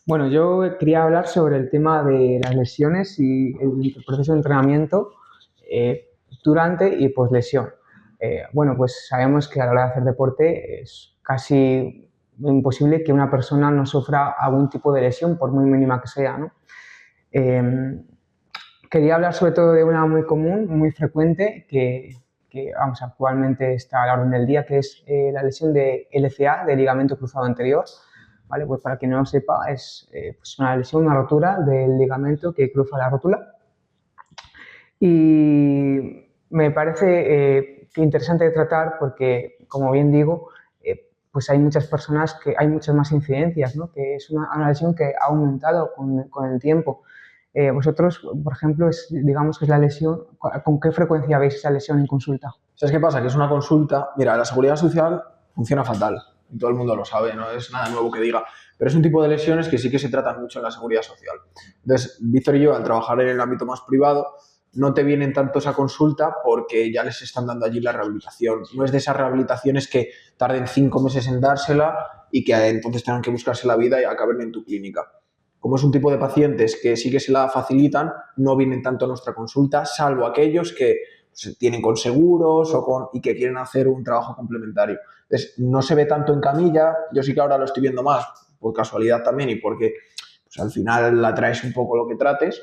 Bueno, yo quería hablar sobre el tema de las lesiones y el proceso de entrenamiento eh, durante y post lesión. Bueno, pues sabemos que a la hora de hacer deporte es casi imposible que una persona no sufra algún tipo de lesión, por muy mínima que sea, ¿no? Eh, Quería hablar sobre todo de una muy común, muy frecuente, que vamos, actualmente está a la orden del día, que es la lesión de LCA, de ligamento cruzado anterior. ¿Vale? Pues para quien no lo sepa, es pues una lesión, una rotura del ligamento que cruza la rótula. Y me parece interesante de tratar porque, como bien digo, pues hay muchas personas que hay muchas más incidencias, ¿no? Que es una lesión que ha aumentado con el tiempo. Vosotros, por ejemplo, digamos que es la lesión, ¿con qué frecuencia veis esa lesión en consulta? ¿Sabes qué pasa? Que es una consulta. Mira, la seguridad social funciona fatal. Y todo el mundo lo sabe, no es nada nuevo que diga. Pero es un tipo de lesiones que sí que se tratan mucho en la seguridad social. Entonces, Víctor y yo, al trabajar en el ámbito más privado, no te vienen tanto esa consulta porque ya les están dando allí la rehabilitación. No es de esas rehabilitaciones que tarden 5 meses en dársela y que entonces tengan que buscarse la vida y acaben en tu clínica. Como es un tipo de pacientes que sí que se la facilitan, no vienen tanto a nuestra consulta, salvo aquellos que tienen con seguros y que quieren hacer un trabajo complementario. Entonces, no se ve tanto en camilla, yo sí que ahora lo estoy viendo más, por casualidad también y porque pues, al final la traes un poco lo que trates,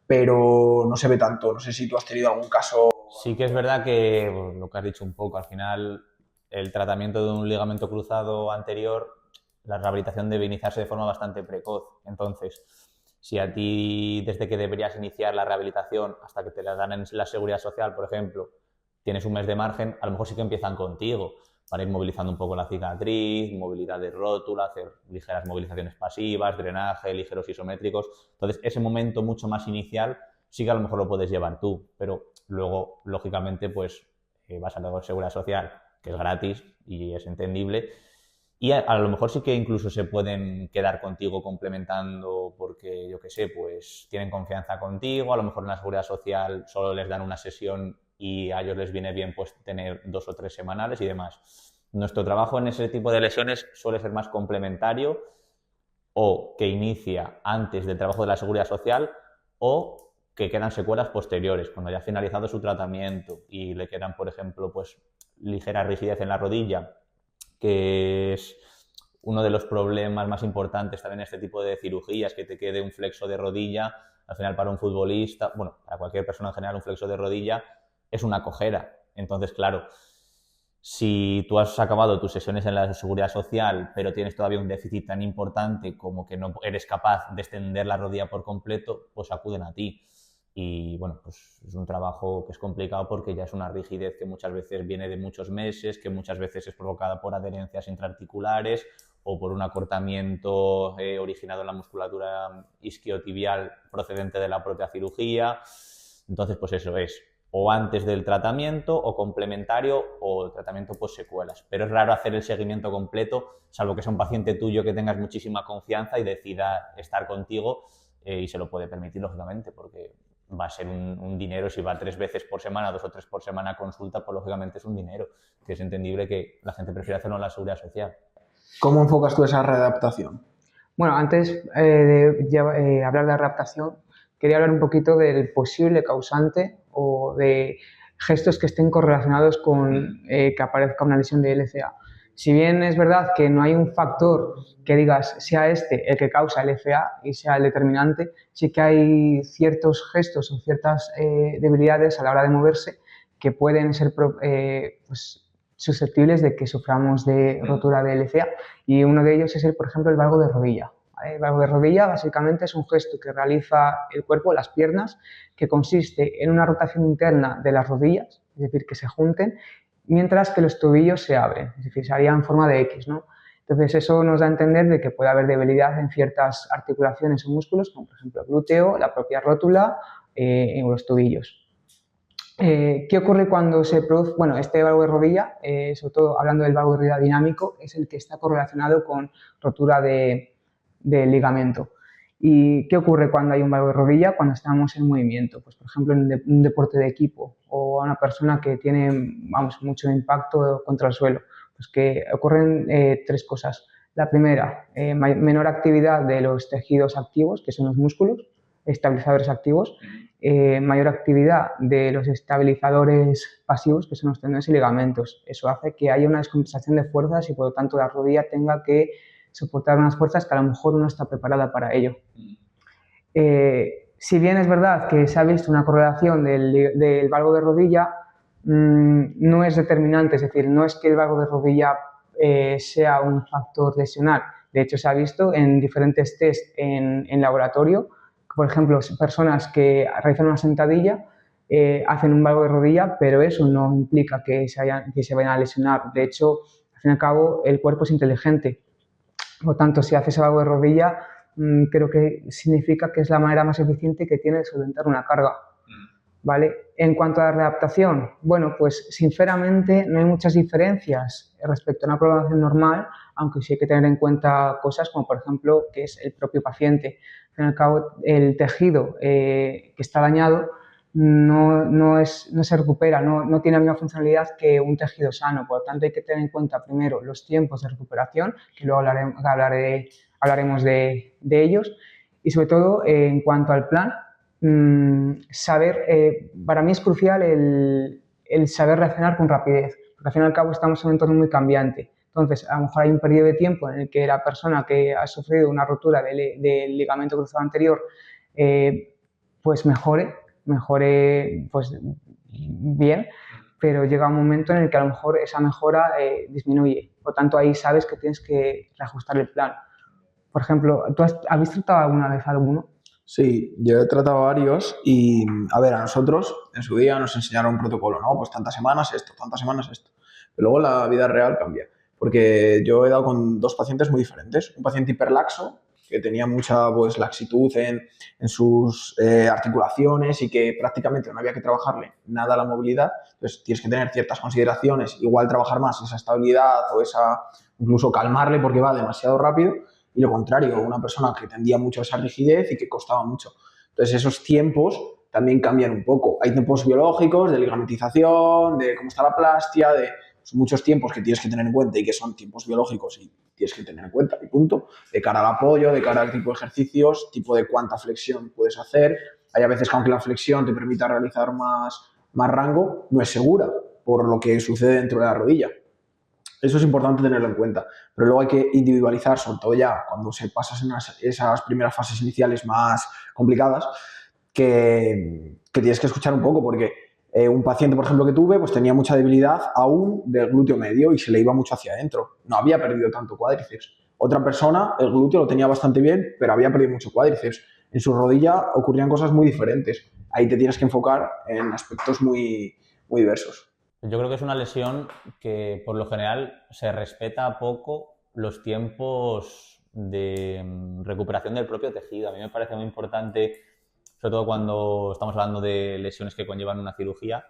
pero no se ve tanto. No sé si tú has tenido algún caso. Sí que es verdad que pues, lo que has dicho un poco, al final el tratamiento de un ligamento cruzado anterior, la rehabilitación debe iniciarse de forma bastante precoz. Entonces, si a ti desde que deberías iniciar la rehabilitación hasta que te la dan en la seguridad social, por ejemplo, tienes un mes de margen, a lo mejor sí que empiezan contigo para ir movilizando un poco la cicatriz, movilidad de rótula, hacer ligeras movilizaciones pasivas, drenaje, ligeros isométricos. Entonces, ese momento mucho más inicial sí que a lo mejor lo puedes llevar tú, pero luego, lógicamente, pues vas a la seguridad social, que es gratis y es entendible, y a lo mejor sí que incluso se pueden quedar contigo complementando porque, yo qué sé, pues tienen confianza contigo, a lo mejor en la seguridad social solo les dan una sesión y a ellos les viene bien pues tener 2 o 3 semanales y demás. Nuestro trabajo en ese tipo de lesiones suele ser más complementario o que inicia antes del trabajo de la seguridad social o que quedan secuelas posteriores, cuando ya ha finalizado su tratamiento y le quedan, por ejemplo, pues ligera rigidez en la rodilla, que es uno de los problemas más importantes también en este tipo de cirugías, que te quede un flexo de rodilla. Al final, para un futbolista, bueno, para cualquier persona en general, un flexo de rodilla es una cojera. Entonces, claro, si tú has acabado tus sesiones en la seguridad social, pero tienes todavía un déficit tan importante como que no eres capaz de extender la rodilla por completo, pues acuden a ti. Y bueno, pues es un trabajo que es complicado porque ya es una rigidez que muchas veces viene de muchos meses, que muchas veces es provocada por adherencias intraarticulares o por un acortamiento originado en la musculatura isquiotibial procedente de la propia cirugía. Entonces, pues eso es o antes del tratamiento o complementario o tratamiento post secuelas. Pero es raro hacer el seguimiento completo, salvo que sea un paciente tuyo que tengas muchísima confianza y decida estar contigo y se lo puede permitir, lógicamente, porque va a ser un dinero. Si va 3 veces por semana, 2 o 3 por semana a consulta, pues lógicamente es un dinero, que es entendible que la gente prefiera hacerlo en la seguridad social. ¿Cómo enfocas tú esa readaptación? Bueno, antes de hablar de adaptación, quería hablar un poquito del posible causante o de gestos que estén correlacionados con que aparezca una lesión de LCA. Si bien es verdad que no hay un factor que digas sea este el que causa LCA y sea el determinante, sí que hay ciertos gestos o ciertas debilidades a la hora de moverse que pueden ser pues, susceptibles de que suframos de rotura de LCA, y uno de ellos es, por ejemplo, el valgo de rodilla. El valgo de rodilla básicamente es un gesto que realiza el cuerpo, las piernas, que consiste en una rotación interna de las rodillas, es decir, que se junten, mientras que los tobillos se abren, es decir, se haría en forma de X, ¿no? Entonces eso nos da a entender de que puede haber debilidad en ciertas articulaciones o músculos, como por ejemplo el glúteo, la propia rótula o los tobillos. ¿Qué ocurre cuando se produce? Bueno, este valgo de rodilla, sobre todo hablando del valgo de rodilla dinámico, es el que está correlacionado con rotura de ligamento. ¿Y qué ocurre cuando hay un valgo de rodilla? Cuando estamos en movimiento, pues por ejemplo en un deporte de equipo o a una persona que tiene, vamos, mucho impacto contra el suelo. Pues que ocurren tres cosas. La primera, menor actividad de los tejidos activos, que son los músculos, estabilizadores activos, mayor actividad de los estabilizadores pasivos, que son los tendones y ligamentos. Eso hace que haya una descompensación de fuerzas y por lo tanto la rodilla tenga que soportar unas fuerzas que a lo mejor no está preparada para ello. Si bien es verdad que se ha visto una correlación del valgo de rodilla, no es determinante, es decir, no es que el valgo de rodilla sea un factor lesional. De hecho, se ha visto en diferentes test en laboratorio, por ejemplo, personas que realizan una sentadilla hacen un valgo de rodilla, pero eso no implica que se vayan a lesionar. De hecho, al fin y al cabo, el cuerpo es inteligente. Por lo tanto, si haces valgo de rodilla, creo que significa que es la manera más eficiente que tiene de solventar una carga. ¿Vale? En cuanto a la readaptación, bueno, pues sinceramente no hay muchas diferencias respecto a una programación normal, aunque sí hay que tener en cuenta cosas como, por ejemplo, que es el propio paciente. Al fin y al cabo, el tejido que está dañado no se recupera, no tiene la misma funcionalidad que un tejido sano. Por lo tanto, hay que tener en cuenta primero los tiempos de recuperación, que luego hablaremos de ellos, y sobre todo en cuanto al plan, saber, para mí es crucial el saber reaccionar con rapidez, porque al fin y al cabo estamos en un entorno muy cambiante. Entonces, a lo mejor hay un periodo de tiempo en el que la persona que ha sufrido una rotura del ligamento cruzado anterior pues mejore pues bien, pero llega un momento en el que a lo mejor esa mejora disminuye. Por lo tanto, ahí sabes que tienes que reajustar el plan. Por ejemplo, ¿tú habéis tratado alguna vez alguno? Sí, yo he tratado varios y, a ver, a nosotros en su día nos enseñaron un protocolo, ¿no? Pues tantas semanas esto, tantas semanas esto. Pero luego la vida real cambia, porque yo he dado con dos pacientes muy diferentes. Un paciente hiperlaxo, que tenía mucha pues, laxitud en sus articulaciones y que prácticamente no había que trabajarle nada la movilidad. Entonces tienes que tener ciertas consideraciones, igual trabajar más esa estabilidad o incluso calmarle porque va demasiado rápido. Y lo contrario, una persona que tendía mucho a esa rigidez y que costaba mucho. Entonces, esos tiempos también cambian un poco. Hay tiempos biológicos, de ligamentización, de cómo está la plastia, son muchos tiempos que tienes que tener en cuenta y que son tiempos biológicos y tienes que tener en cuenta, y punto. De cara al apoyo, de cara al tipo de ejercicios, tipo de cuánta flexión puedes hacer. Hay a veces que aunque la flexión te permita realizar más rango, no es segura por lo que sucede dentro de la rodilla. Eso es importante tenerlo en cuenta, pero luego hay que individualizar, sobre todo ya cuando se pasas en esas primeras fases iniciales más complicadas, que tienes que escuchar un poco, porque un paciente, por ejemplo, que tuve, pues tenía mucha debilidad aún del glúteo medio y se le iba mucho hacia adentro. No había perdido tanto cuádriceps. Otra persona, el glúteo lo tenía bastante bien, pero había perdido mucho cuádriceps. En su rodilla ocurrían cosas muy diferentes. Ahí te tienes que enfocar en aspectos muy, muy diversos. Yo creo que es una lesión que por lo general se respeta poco los tiempos de recuperación del propio tejido. A mí me parece muy importante, sobre todo cuando estamos hablando de lesiones que conllevan una cirugía,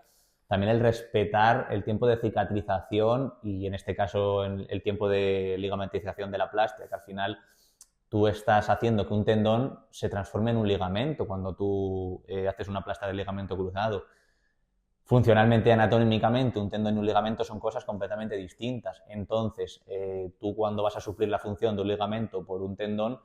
también el respetar el tiempo de cicatrización y en este caso el tiempo de ligamentización de la plastia, que al final tú estás haciendo que un tendón se transforme en un ligamento cuando tú haces una plastia de ligamento cruzado. Funcionalmente, anatómicamente, un tendón y un ligamento son cosas completamente distintas. Entonces, tú cuando vas a suplir la función de un ligamento por un tendón,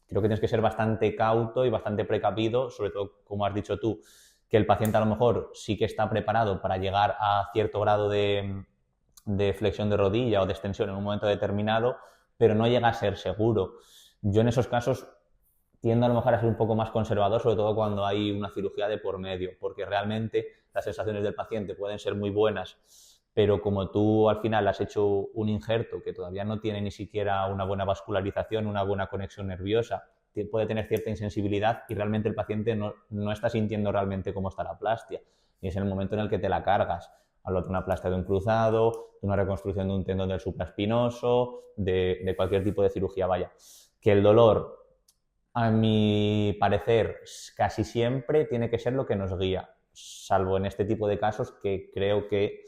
creo que tienes que ser bastante cauto y bastante precavido, sobre todo, como has dicho tú, que el paciente a lo mejor sí que está preparado para llegar a cierto grado de flexión de rodilla o de extensión en un momento determinado, pero no llega a ser seguro. Yo en esos casos tiendo a lo mejor a ser un poco más conservador, sobre todo cuando hay una cirugía de por medio, porque realmente las sensaciones del paciente pueden ser muy buenas, pero como tú al final has hecho un injerto que todavía no tiene ni siquiera una buena vascularización, una buena conexión nerviosa, puede tener cierta insensibilidad y realmente el paciente no está sintiendo realmente cómo está la plastia. Y es en el momento en el que te la cargas. Hablo de una plastia de un cruzado, de una reconstrucción de un tendón del supraespinoso, de cualquier tipo de cirugía, vaya. Que el dolor, a mi parecer, casi siempre tiene que ser lo que nos guía, salvo en este tipo de casos que creo que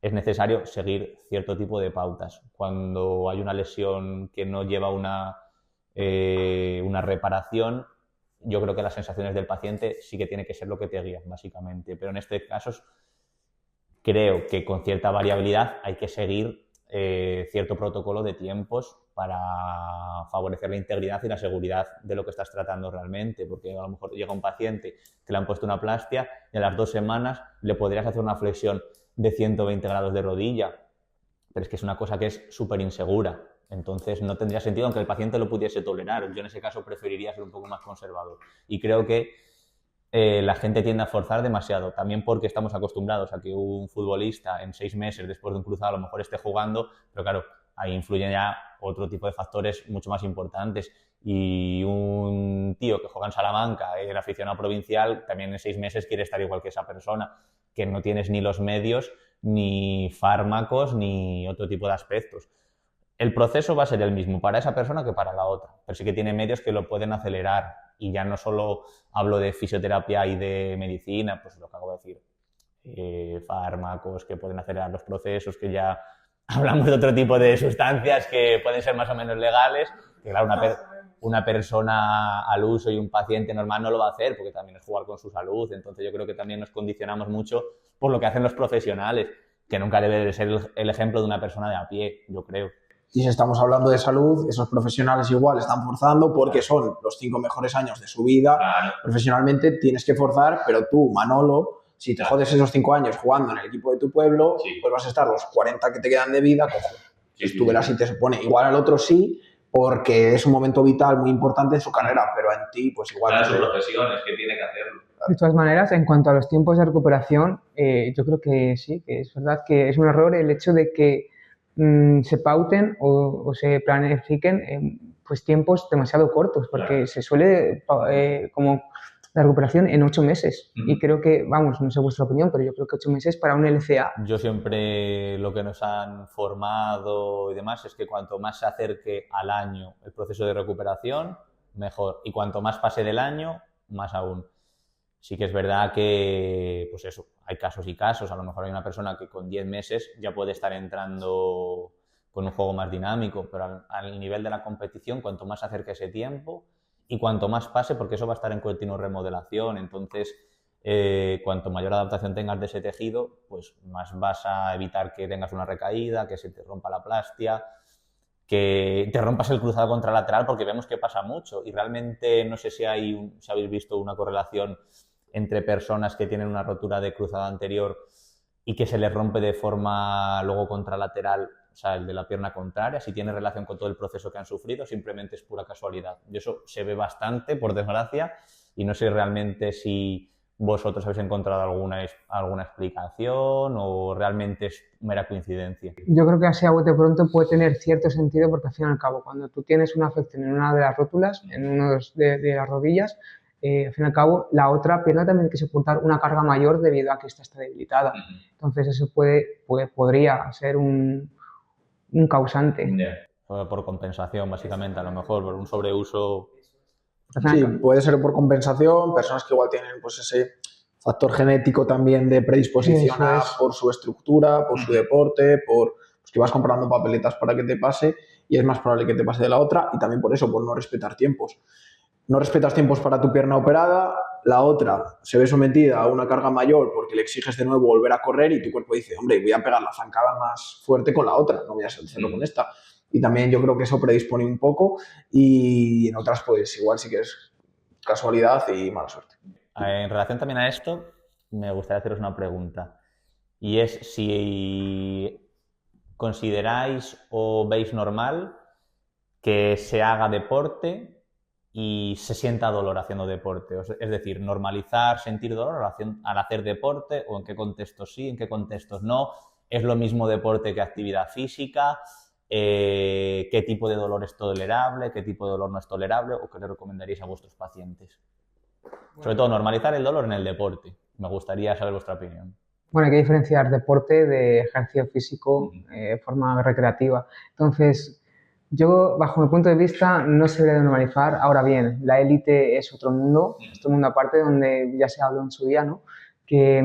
es necesario seguir cierto tipo de pautas. Cuando hay una lesión que no lleva una reparación, yo creo que las sensaciones del paciente sí que tiene que ser lo que te guía, básicamente. Pero en estos casos creo que con cierta variabilidad hay que seguir cierto protocolo de tiempos para favorecer la integridad y la seguridad de lo que estás tratando realmente, porque a lo mejor llega un paciente que le han puesto una plastia y a las 2 semanas le podrías hacer una flexión de 120 grados de rodilla, pero es que es una cosa que es súper insegura. Entonces no tendría sentido aunque el paciente lo pudiese tolerar. Yo en ese caso preferiría ser un poco más conservador. Y creo que la gente tiende a forzar demasiado, también porque estamos acostumbrados a que un futbolista en 6 meses después de un cruzado a lo mejor esté jugando, pero claro, ahí influyen ya otro tipo de factores mucho más importantes. Y un tío que juega en Salamanca, el aficionado provincial, también en 6 meses quiere estar igual que esa persona, que no tienes ni los medios, ni fármacos, ni otro tipo de aspectos. El proceso va a ser el mismo para esa persona que para la otra, pero sí que tiene medios que lo pueden acelerar. Y ya no solo hablo de fisioterapia y de medicina, pues lo que acabo de decir, fármacos que pueden acelerar los procesos, que ya hablamos de otro tipo de sustancias que pueden ser más o menos legales, que claro, una persona al uso y un paciente normal no lo va a hacer porque también es jugar con su salud. Entonces yo creo que también nos condicionamos mucho por lo que hacen los profesionales, que nunca debe de ser el ejemplo de una persona de a pie, yo creo. Y si estamos hablando de salud, esos profesionales igual están forzando porque son los 5 mejores años de su vida. Claro. Profesionalmente tienes que forzar, pero tú, Manolo, si te jodes esos 5 años jugando en el equipo de tu pueblo, pues vas a estar los 40 que te quedan de vida, pues tú verás si te supone. Igual al otro sí, porque es un momento vital muy importante en su carrera, pero en ti, pues igual... Claro, su profesión es que tiene que hacerlo. De todas maneras, en cuanto a los tiempos de recuperación, yo creo que sí, que es verdad que es un error el hecho de que se pauten o se planifiquen pues tiempos demasiado cortos, porque se suele como la recuperación en 8 meses. Y creo que, vamos, no sé vuestra opinión, pero yo creo que 8 meses para un LCA. Yo siempre lo que nos han formado y demás es que cuanto más se acerque al año el proceso de recuperación, mejor. Y cuanto más pase del año, más aún. Sí que es verdad que, pues eso, hay casos y casos. A lo mejor hay una persona que con 10 meses ya puede estar entrando con un juego más dinámico, pero al nivel de la competición, cuanto más se acerque ese tiempo y cuanto más pase, porque eso va a estar en continua remodelación, entonces cuanto mayor adaptación tengas de ese tejido, pues más vas a evitar que tengas una recaída, que se te rompa la plastia, que te rompas el cruzado contralateral, porque vemos que pasa mucho y realmente no sé si habéis visto una correlación entre personas que tienen una rotura de cruzado anterior y que se les rompe de forma luego contralateral, o sea, el de la pierna contraria, si tiene relación con todo el proceso que han sufrido, simplemente es pura casualidad. Y eso se ve bastante, por desgracia, y no sé realmente si vosotros habéis encontrado alguna explicación o realmente es mera coincidencia. Yo creo que así a bote pronto puede tener cierto sentido porque al fin y al cabo, cuando tú tienes una afección en una de las rótulas, en una de las rodillas, al fin y al cabo, la otra pierna también tiene que soportar una carga mayor debido a que esta está debilitada. Entonces eso podría ser un causante. Por compensación, básicamente, a lo mejor, por un sobreuso. Sí, puede ser por compensación, personas que igual tienen pues ese factor genético también de predisposición por su estructura, por su deporte, por pues, que vas comprando papeletas para que te pase y es más probable que te pase de la otra y también por eso, por no respetar tiempos. No respetas tiempos para tu pierna operada, la otra se ve sometida a una carga mayor porque le exiges de nuevo volver a correr y tu cuerpo dice, hombre, voy a pegar la zancada más fuerte con la otra, no voy a hacerlo con esta. Y también yo creo que eso predispone un poco y en otras pues igual sí que es casualidad y mala suerte. En relación también a esto, me gustaría haceros una pregunta y es si consideráis o veis normal que se haga deporte y se sienta dolor haciendo deporte. Es decir, normalizar sentir dolor al hacer deporte o en qué contextos sí, en qué contextos no. ¿Es lo mismo deporte que actividad física? ¿Qué tipo de dolor es tolerable? ¿Qué tipo de dolor no es tolerable? ¿O qué le recomendaríais a vuestros pacientes? Sobre todo, normalizar el dolor en el deporte. Me gustaría saber vuestra opinión. Bueno, hay que diferenciar deporte de ejercicio físico de forma recreativa. Entonces, yo, bajo mi punto de vista, no se debe normalizar. Ahora bien, la élite es otro mundo aparte donde ya se habló en su día, ¿no? Que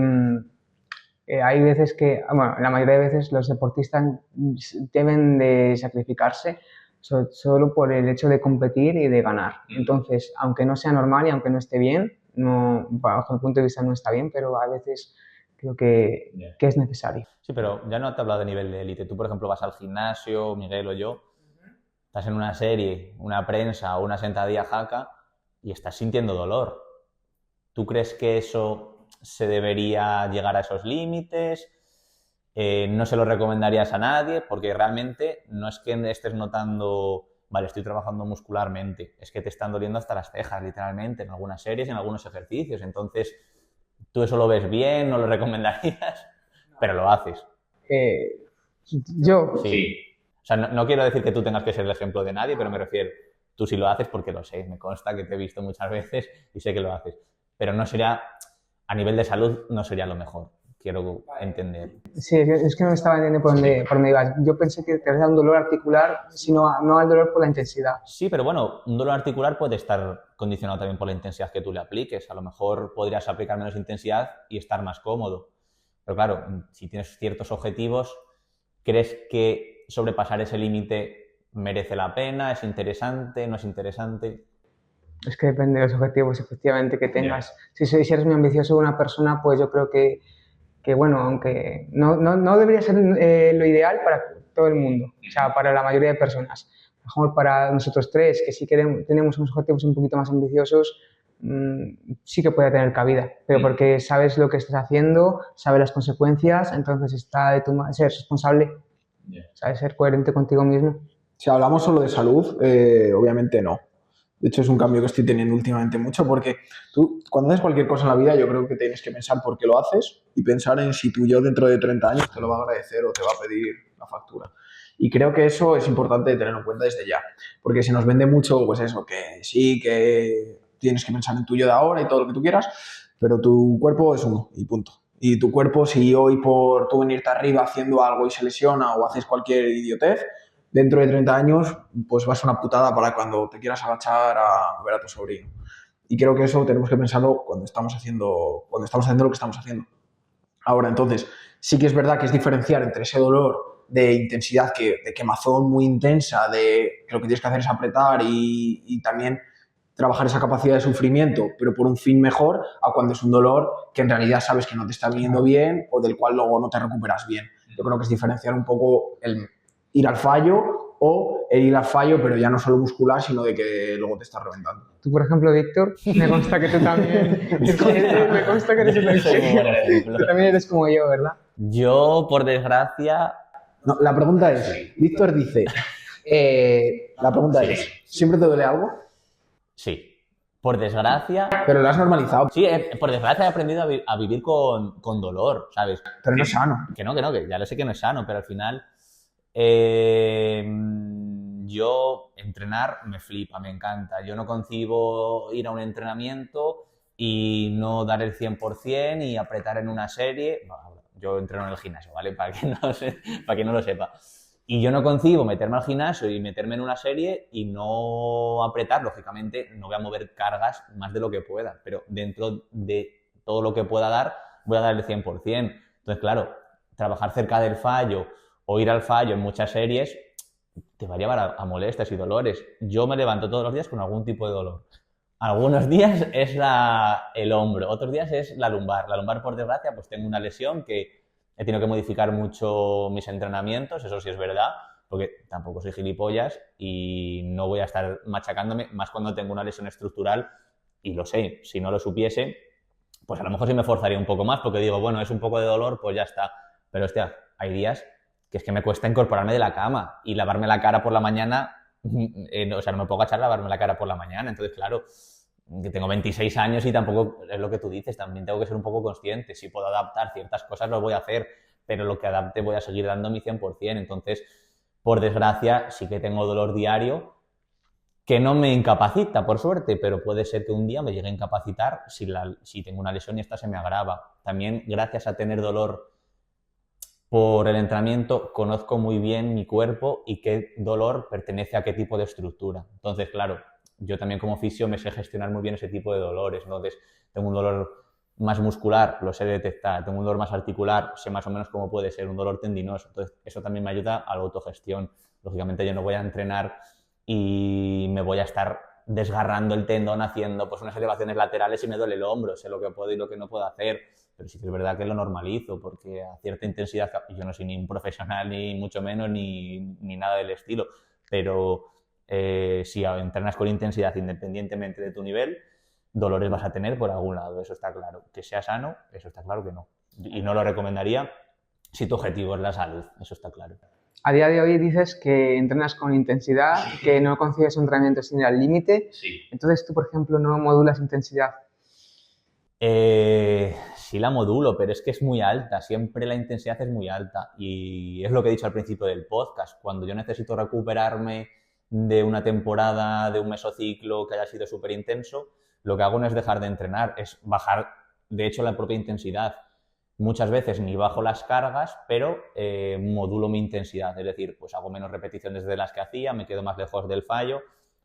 hay veces que, bueno, la mayoría de veces los deportistas deben de sacrificarse solo por el hecho de competir y de ganar. Entonces, aunque no sea normal y aunque no esté bien, no, bajo mi punto de vista no está bien, pero a veces creo que es necesario. Sí, pero ya no te he hablado de nivel de élite. Tú, por ejemplo, vas al gimnasio, Miguel o yo, estás en una serie, una prensa o una sentadilla jaca y estás sintiendo dolor. ¿Tú crees que eso se debería llegar a esos límites? ¿No se lo recomendarías a nadie? Porque realmente no es que estés notando, vale, estoy trabajando muscularmente, es que te están doliendo hasta las cejas, literalmente, en algunas series, en algunos ejercicios. Entonces, tú eso lo ves bien, no lo recomendarías, pero lo haces. Yo, Sí. O sea, no quiero decir que tú tengas que ser el ejemplo de nadie, pero me refiero, tú sí lo haces porque lo sé, me consta que te he visto muchas veces y sé que lo haces. Pero no sería, a nivel de salud, no sería lo mejor. Quiero entender. sí, es que no estaba entendiendo por dónde ibas. Yo pensé que te hacía un dolor articular, sino no al dolor por la intensidad. Sí, pero bueno, un dolor articular puede estar condicionado también por la intensidad que tú le apliques. A lo mejor podrías aplicar menos intensidad y estar más cómodo. Pero claro, si tienes ciertos objetivos, ¿crees que sobrepasar ese límite merece la pena? ¿Es interesante? ¿No es interesante? Es que depende de los objetivos, efectivamente, que tengas. Si eres muy ambicioso una persona, pues yo creo que bueno, aunque no debería ser lo ideal para todo el mundo, o sea, para la mayoría de personas. A lo mejor para nosotros tres, que sí tenemos unos objetivos un poquito más ambiciosos, sí que puede tener cabida, pero porque sabes lo que estás haciendo, sabes las consecuencias, entonces está de ser responsable, sabes ser coherente contigo mismo. Si hablamos solo de salud, obviamente no. De hecho, es un cambio que estoy teniendo últimamente mucho porque tú, cuando haces cualquier cosa en la vida, yo creo que tienes que pensar por qué lo haces y pensar en si tu yo dentro de 30 años te lo va a agradecer o te va a pedir la factura. Y creo que eso es importante tenerlo en cuenta desde ya. Porque se nos vende mucho, pues eso, que sí, que tienes que pensar en tu yo de ahora y todo lo que tú quieras, pero tu cuerpo es uno y punto. Y tu cuerpo, si hoy por tú venirte arriba haciendo algo y se lesiona o haces cualquier idiotez, dentro de 30 años, pues va a ser una putada para cuando te quieras agachar a ver a tu sobrino. Y creo que eso tenemos que pensarlo cuando estamos haciendo lo que estamos haciendo. Ahora, entonces, sí que es verdad que es diferenciar entre ese dolor de intensidad, de quemazón muy intensa, de que lo que tienes que hacer es apretar y también trabajar esa capacidad de sufrimiento, pero por un fin mejor, a cuando es un dolor que en realidad sabes que no te está viniendo bien o del cual luego no te recuperas bien. Yo creo que es diferenciar un poco el ir al fallo o el ir al fallo, pero ya no solo muscular, sino de que luego te estás reventando. Tú, por ejemplo, Víctor, me consta que tú también, me consta que eres un ejemplo. Tú también eres como yo, ¿verdad? Yo, por desgracia... No, la pregunta es, Víctor dice, la pregunta es, ¿siempre te duele algo? Sí, por desgracia... Pero lo has normalizado. Sí, por desgracia he aprendido a vivir con dolor, ¿sabes? Pero no es sano. Que que ya lo sé que no es sano, pero al final yo entrenar me flipa, me encanta. Yo no concibo ir a un entrenamiento y no dar el 100% y apretar en una serie. No, yo entreno en el gimnasio, ¿vale? Para que no lo sepa. Y yo no concibo meterme al gimnasio y meterme en una serie y no apretar. Lógicamente, no voy a mover cargas más de lo que pueda, pero dentro de todo lo que pueda dar, voy a dar el 100%. Entonces, claro, trabajar cerca del fallo o ir al fallo en muchas series te va a llevar a molestias y dolores. Yo me levanto todos los días con algún tipo de dolor. Algunos días es el hombro, otros días es la lumbar. La lumbar, por desgracia, pues tengo una lesión que he tenido que modificar mucho mis entrenamientos, eso sí es verdad, porque tampoco soy gilipollas y no voy a estar machacándome, más cuando tengo una lesión estructural y lo sé. Si no lo supiese, pues a lo mejor sí me forzaría un poco más porque digo, bueno, es un poco de dolor, pues ya está. Pero hostia, hay días que es que me cuesta incorporarme de la cama y lavarme la cara por la mañana, o sea, no me puedo agachar a lavarme la cara por la mañana. Entonces, claro, que tengo 26 años y tampoco es lo que tú dices, también tengo que ser un poco consciente. Si puedo adaptar ciertas cosas, lo voy a hacer, pero lo que adapte voy a seguir dando mi 100%. Entonces, por desgracia, sí que tengo dolor diario, que no me incapacita, por suerte, pero puede ser que un día me llegue a incapacitar si tengo una lesión y esta se me agrava. También, gracias a tener dolor por el entrenamiento, conozco muy bien mi cuerpo y qué dolor pertenece a qué tipo de estructura. Entonces, claro, yo también como fisio me sé gestionar muy bien ese tipo de dolores. Entonces, tengo un dolor más muscular, lo sé detectar. Tengo un dolor más articular, sé más o menos cómo puede ser un dolor tendinoso. Entonces, eso también me ayuda a la autogestión. Lógicamente, yo no voy a entrenar y me voy a estar desgarrando el tendón haciendo pues unas elevaciones laterales y me duele el hombro. Sé lo que puedo y lo que no puedo hacer. Pero sí que es verdad que lo normalizo, porque a cierta intensidad, yo no soy ni un profesional, ni mucho menos, ni nada del estilo, pero si entrenas con intensidad independientemente de tu nivel, dolores vas a tener por algún lado, eso está claro. Que sea sano, eso está claro que no. Y no lo recomendaría si tu objetivo es la salud, eso está claro. A día de hoy dices que entrenas con intensidad, que no concibes un entrenamiento sin ir al límite. Sí. Entonces tú, por ejemplo, no modulas intensidad. Sí la modulo, pero es que es muy alta, siempre la intensidad es muy alta. Y es lo que he dicho al principio del podcast, cuando yo necesito recuperarme de una temporada, de un mesociclo que haya sido súper intenso, lo que hago no es dejar de entrenar, es bajar, de hecho, la propia intensidad. Muchas veces ni bajo las cargas, pero modulo mi intensidad, es decir, pues hago menos repeticiones de las que hacía, me quedo más lejos del fallo,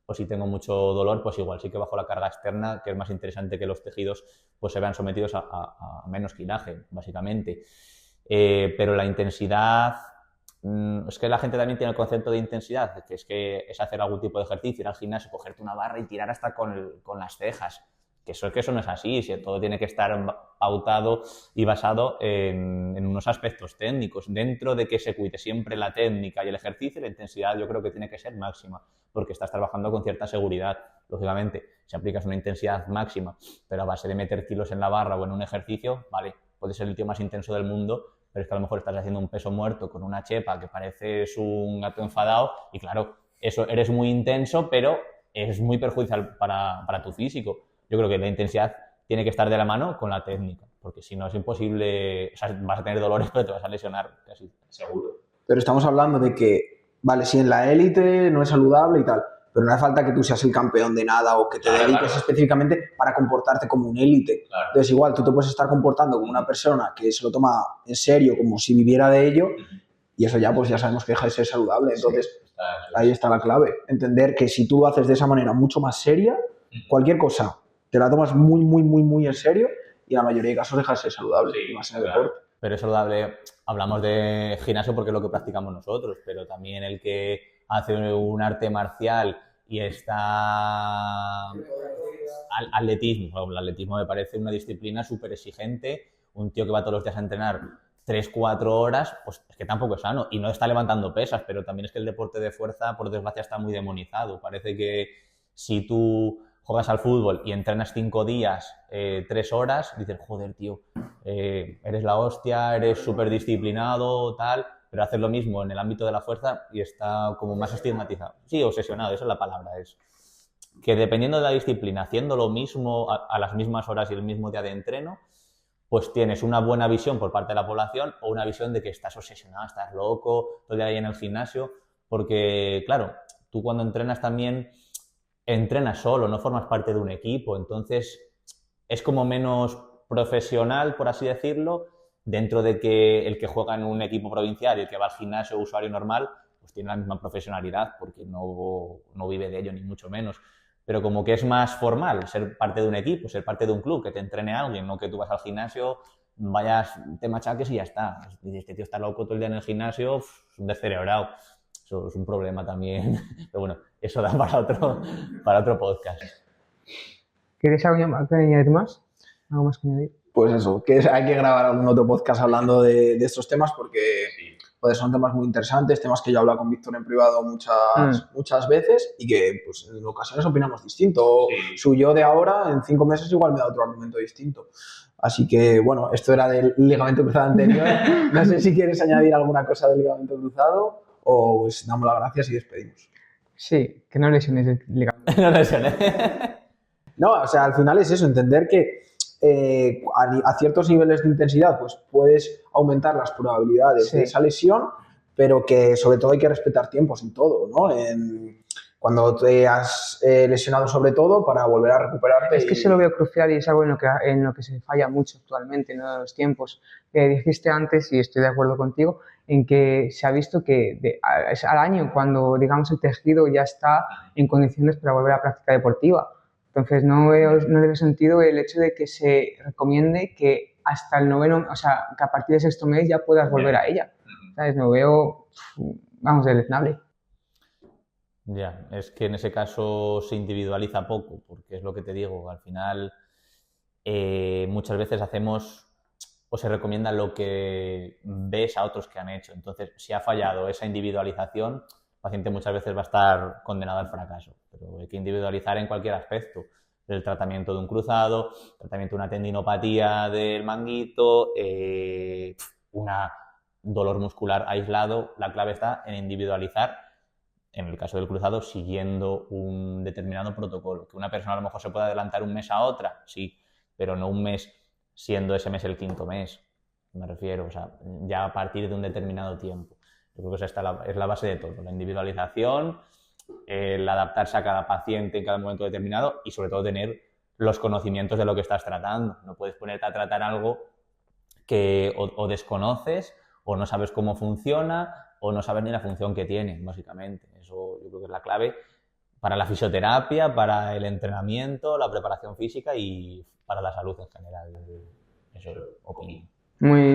o si tengo mucho dolor, pues igual sí que bajo la carga externa, que es más interesante que los tejidos pues se vean sometidos a menos kilaje, básicamente. Pero la intensidad, es que la gente también tiene el concepto de intensidad, que es hacer algún tipo de ejercicio, ir al gimnasio, cogerte una barra y tirar hasta con las cejas. Que eso no es así, todo tiene que estar pautado y basado en unos aspectos técnicos. Dentro de que se cuide siempre la técnica y el ejercicio, la intensidad yo creo que tiene que ser máxima, porque estás trabajando con cierta seguridad. Lógicamente, si aplicas una intensidad máxima, pero a base de meter kilos en la barra o en un ejercicio, vale, puede ser el tío más intenso del mundo, pero es que a lo mejor estás haciendo un peso muerto con una chepa que pareces un gato enfadado y claro, eso eres muy intenso, pero es muy perjudicial para tu físico. Yo creo que la intensidad tiene que estar de la mano con la técnica, porque si no es imposible, o sea, vas a tener dolores, pero te vas a lesionar casi seguro. Pero estamos hablando de que, vale, si en la élite no es saludable y tal, pero no hace falta que tú seas el campeón de nada o que te dediques específicamente para comportarte como un élite. Claro. Entonces, igual, tú te puedes estar comportando como una persona que se lo toma en serio, como si viviera de ello, y eso ya, pues ya sabemos que deja de ser saludable. Entonces, ahí está la clave. Entender que si tú lo haces de esa manera mucho más seria, cualquier cosa te la tomas muy en serio y en la mayoría de casos deja de ser saludable, y más en el deporte. Pero es saludable, hablamos de gimnasio porque es lo que practicamos nosotros, pero también el que hace un arte marcial y está atletismo. El atletismo me parece una disciplina súper exigente. Un tío que va todos los días a entrenar 3-4 horas, pues es que tampoco es sano. Y no está levantando pesas, pero también es que el deporte de fuerza, por desgracia, está muy demonizado. Parece que si tú juegas al fútbol y entrenas 5 días, 3 horas, dices, joder, tío, eres la hostia, eres súper disciplinado, tal, pero haces lo mismo en el ámbito de la fuerza y está como más estigmatizado. Sí, obsesionado, esa es la palabra, es que dependiendo de la disciplina, haciendo lo mismo a las mismas horas y el mismo día de entreno, pues tienes una buena visión por parte de la población o una visión de que estás obsesionado, estás loco, todo el día ahí en el gimnasio, porque, claro, tú cuando entrenas también entrenas solo, no formas parte de un equipo, entonces es como menos profesional, por así decirlo, dentro de que el que juega en un equipo provincial y el que va al gimnasio usuario normal, pues tiene la misma profesionalidad porque no vive de ello ni mucho menos. Pero como que es más formal ser parte de un equipo, ser parte de un club, que te entrene alguien, no que tú vas al gimnasio, vayas, te machaques y ya está. Este tío está loco todo el día en el gimnasio, es un descerebrado. Eso es un problema también. Pero bueno, eso da para otro podcast. ¿Quieres añadir más? ¿Algo más que añadir? Pues eso, que hay que grabar algún otro podcast hablando de estos temas porque pues, son temas muy interesantes, temas que yo he hablado con Víctor en privado muchas veces y que pues, en ocasiones opinamos distinto. Su yo de ahora, en 5 meses, igual me da otro argumento distinto. Así que, bueno, esto era del ligamento cruzado anterior. No sé si quieres añadir alguna cosa del ligamento cruzado o pues damos las gracias y despedimos. Sí, que no lesiones el ligamento. No lesiones. No, o sea, al final es eso, entender que a ciertos niveles de intensidad pues puedes aumentar las probabilidades de esa lesión, pero que sobre todo hay que respetar tiempos en todo, ¿no? Cuando te has lesionado sobre todo para volver a recuperarte. Es que eso lo veo crucial y es algo en lo que se falla mucho actualmente, ¿no? Los tiempos que dijiste antes, y estoy de acuerdo contigo, en que se ha visto que es al año cuando, digamos, el tejido ya está en condiciones para volver a la práctica deportiva. Entonces no le veo sentido el hecho de que se recomiende que hasta el 9º, o sea, que a partir del 6º mes ya puedas volver a ella. ¿Sabes? No veo, vamos, deleznable. Ya, es que en ese caso se individualiza poco, porque es lo que te digo, al final muchas veces hacemos o se recomienda lo que ves a otros que han hecho. Entonces, si ha fallado esa individualización, paciente muchas veces va a estar condenado al fracaso, pero hay que individualizar en cualquier aspecto. El tratamiento de un cruzado, tratamiento de una tendinopatía del manguito, una dolor muscular aislado. La clave está en individualizar, en el caso del cruzado, siguiendo un determinado protocolo. Que una persona a lo mejor se puede adelantar un mes a otra, sí, pero no un mes siendo ese mes el 5.º mes, me refiero, o sea, ya a partir de un determinado tiempo. Yo creo que esa es la base de todo, la individualización, el adaptarse a cada paciente en cada momento determinado y sobre todo tener los conocimientos de lo que estás tratando. No puedes ponerte a tratar algo que o desconoces o no sabes cómo funciona o no sabes ni la función que tiene, básicamente. Eso yo creo que es la clave para la fisioterapia, para el entrenamiento, la preparación física y para la salud en general. Eso opino. Muy,